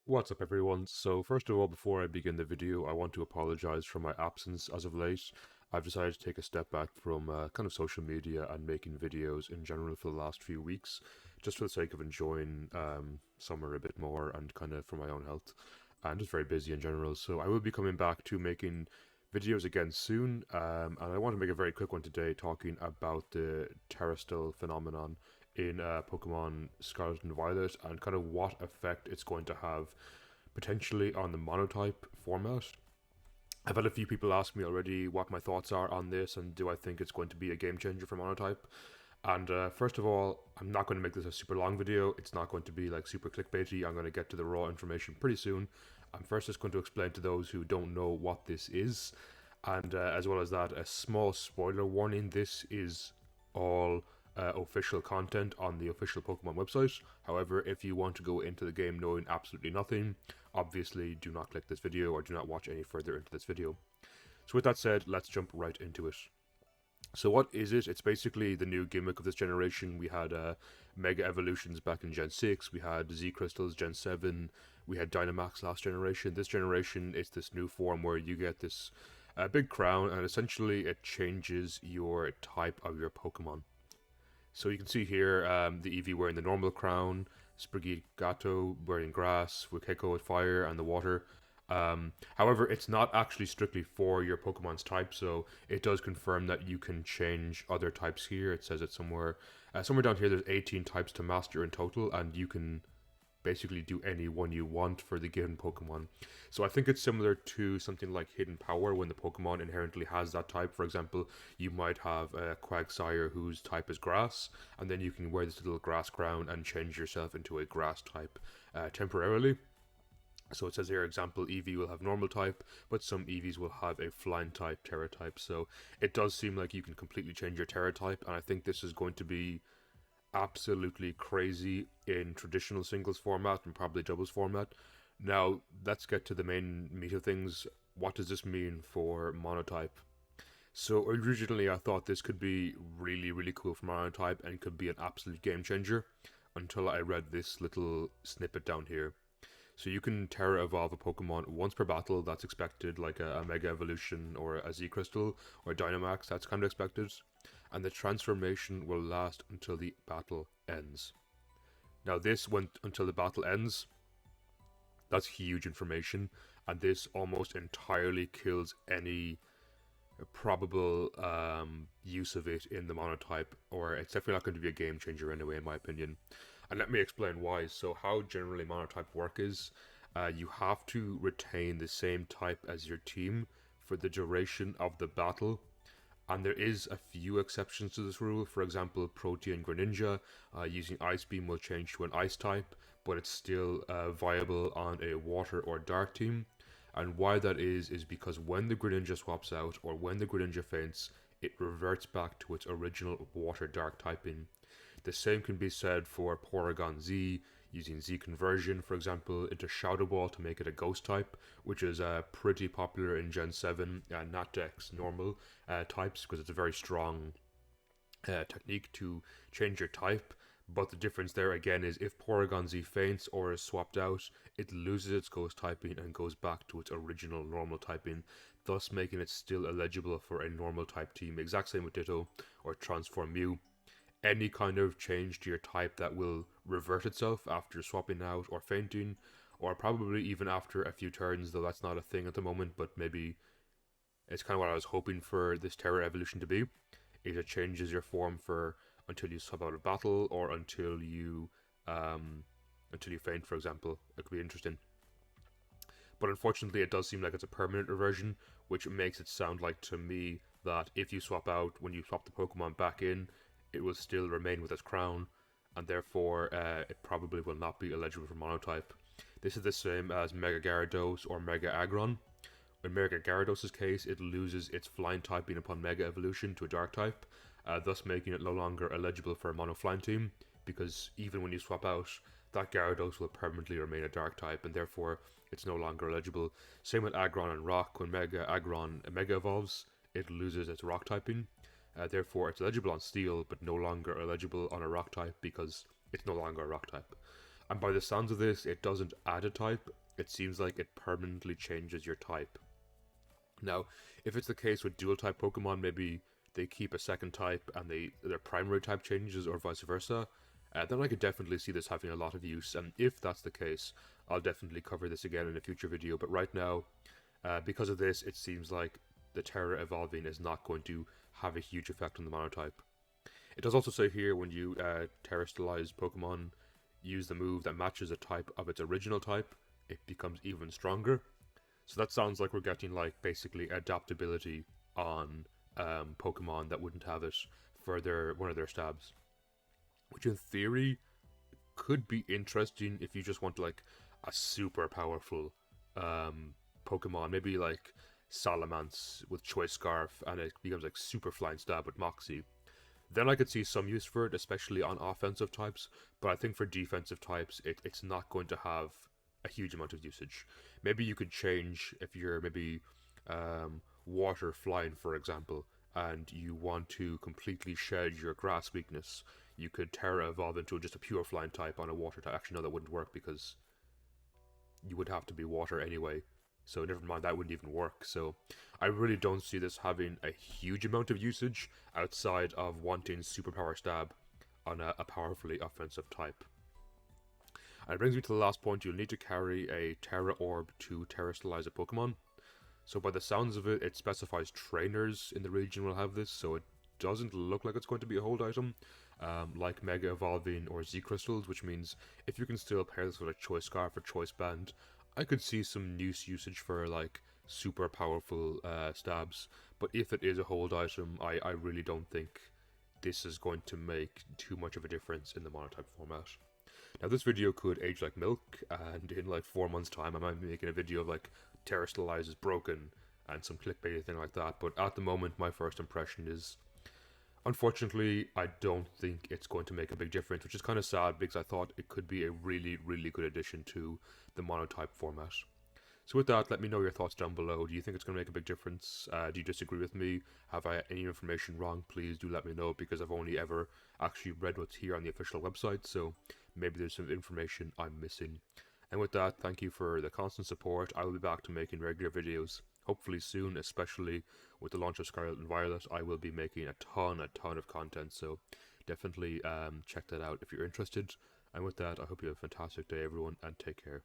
What's up everyone? So first of all, before I begin the video, I want to apologize for my absence as of late. I've decided to take a step back from kind of social media and making videos in general for the last few weeks, just for the sake of enjoying summer a bit more and kind of for my own health. I'm just very busy in general, so I will be coming back to making videos again soon, and I want to make a very quick one today talking about the Terastal phenomenon in Pokemon Scarlet and Violet and kind of what effect it's going to have potentially on the Monotype format. I've had a few people ask me already what my thoughts are on this and do I think it's going to be a game changer for Monotype. And first of all, I'm not going to make this a super long video. It's not going to be like super clickbaity. I'm going to get to the raw information pretty soon. I'm first just going to explain to those who don't know what this is. And as well as that, a small spoiler warning. This is all official content on the official Pokemon website. However, if you want to go into the game knowing absolutely nothing, obviously do not click this video or do not watch any further into this video. So with that said, let's jump right into it. So what is it? It's basically the new gimmick of this generation. We had Mega Evolutions back in Gen 6, we had Z Crystals Gen 7, we had Dynamax last generation. This generation, it's this new form where you get this big crown and essentially it changes your type of your Pokemon. So you can see here the Eevee wearing the normal crown, Sprigigato wearing grass, Wukeko with fire and the water. However, it's not actually strictly for your Pokemon's type, so it does confirm that you can change other types here. It says it somewhere down here. There's 18 types to master in total, and you can basically do any one you want for the given Pokemon. So I think it's similar to something like Hidden Power when the Pokemon inherently has that type. For example, you might have a Quagsire whose type is Grass, and then you can wear this little grass crown and change yourself into a Grass type temporarily. So it says here, example, Eevee will have normal type, but some Eevees will have a flying type, Terra type. So it does seem like you can completely change your Terra type, and I think this is going to be absolutely crazy in traditional singles format and probably doubles format. Now, let's get to the main meat of things. What does this mean for Monotype? So originally I thought this could be really, really cool for Monotype and could be an absolute game changer until I read this little snippet down here. So you can Terra Evolve a Pokemon once per battle, that's expected, like a Mega Evolution or a Z Crystal or a Dynamax, that's kind of expected. And the transformation will last until the battle ends. Now this went until the battle ends. That's huge information, and this almost entirely kills any probable use of it in the Monotype, or it's definitely not going to be a game changer anyway, in my opinion. And let me explain why. So how generally Monotype work is, you have to retain the same type as your team for the duration of the battle. And there is a few exceptions to this rule. For example, Protean Greninja using Ice Beam will change to an Ice type, but it's still viable on a Water or Dark team. And why that is because when the Greninja swaps out or when the Greninja faints, it reverts back to its original Water Dark typing. The same can be said for Porygon Z, using Z conversion, for example, into Shadow Ball to make it a Ghost type, which is pretty popular in Gen 7 Natdex normal types because it's a very strong technique to change your type. But the difference there again is if Porygon Z faints or is swapped out, it loses its Ghost typing and goes back to its original normal typing, thus making it still eligible for a normal type team. Exact same with Ditto or Transform Mew. Any kind of change to your type that will revert itself after swapping out or fainting, or probably even after a few turns, though that's not a thing at the moment, but maybe it's kind of what I was hoping for this Terra evolution to be, is it changes your form for until you swap out of battle or until you faint, for example. It could be interesting. But unfortunately it does seem like it's a permanent reversion, which makes it sound like to me that if you swap out, when you swap the Pokemon back in, it will still remain with its crown, and therefore it probably will not be eligible for Monotype. This is the same as Mega Gyarados or Mega Aggron. In Mega Gyarados' case, it loses its flying typing upon Mega Evolution to a Dark type, thus making it no longer eligible for a Mono Flying team, because even when you swap out, that Gyarados will permanently remain a Dark type, and therefore it's no longer eligible. Same with Aggron and Rock. When Mega Aggron Mega Evolves, it loses its Rock typing. Therefore, it's eligible on Steel, but no longer eligible on a Rock type because it's no longer a Rock type. And by the sounds of this, it doesn't add a type, it seems like it permanently changes your type. Now, if it's the case with dual type Pokemon, maybe they keep a second type and their primary type changes, or vice versa, then I could definitely see this having a lot of use. And if that's the case, I'll definitely cover this again in a future video. But right now, because of this, it seems like the Terra evolving is not going to have a huge effect on the Monotype. It does also say here when you Terastalize Pokemon, use the move that matches a type of its original type, it becomes even stronger. So that sounds like we're getting like basically adaptability on Pokemon that wouldn't have it for one of their stabs, which in theory could be interesting if you just want like a super powerful Pokemon, maybe like Salamence with Choice Scarf, and it becomes like super flying stab with Moxie. Then I could see some use for it, especially on offensive types, but I think for defensive types, it's not going to have a huge amount of usage. Maybe you could change if you're maybe water flying, for example, and you want to completely shed your grass weakness. You could Terra evolve into just a pure flying type on a water type. Actually, no, that wouldn't work because you would have to be water anyway. So never mind, that wouldn't even work. So I really don't see this having a huge amount of usage outside of wanting superpower stab on a powerfully offensive type. And it brings me to the last point. You'll need to carry a Terra Orb to Terastalize a Pokemon. So by the sounds of it, it specifies trainers in the region will have this, so it doesn't look like it's going to be a hold item, like Mega Evolving or Z Crystals, which means if you can still pair this with a Choice Scarf or Choice Band, I could see some usage for like super powerful stabs. But if it is a hold item, I really don't think this is going to make too much of a difference in the Monotype format. Now this video could age like milk, and in like 4 months time I might be making a video of like Terastalize is broken and some clickbait thing like that, but at the moment my first impression is, unfortunately, I don't think it's going to make a big difference, which is kind of sad because I thought it could be a really, really good addition to the Monotype format. So with that, let me know your thoughts down below. Do you think it's going to make a big difference? Do you disagree with me? Have I any information wrong? Please do let me know, because I've only ever actually read what's here on the official website, so maybe there's some information I'm missing. And with that, thank you for the constant support. I will be back to making regular videos, hopefully soon, especially with the launch of Scarlet and Violet. I will be making a ton of content, so definitely check that out if you're interested. And with that, I hope you have a fantastic day, everyone, and take care.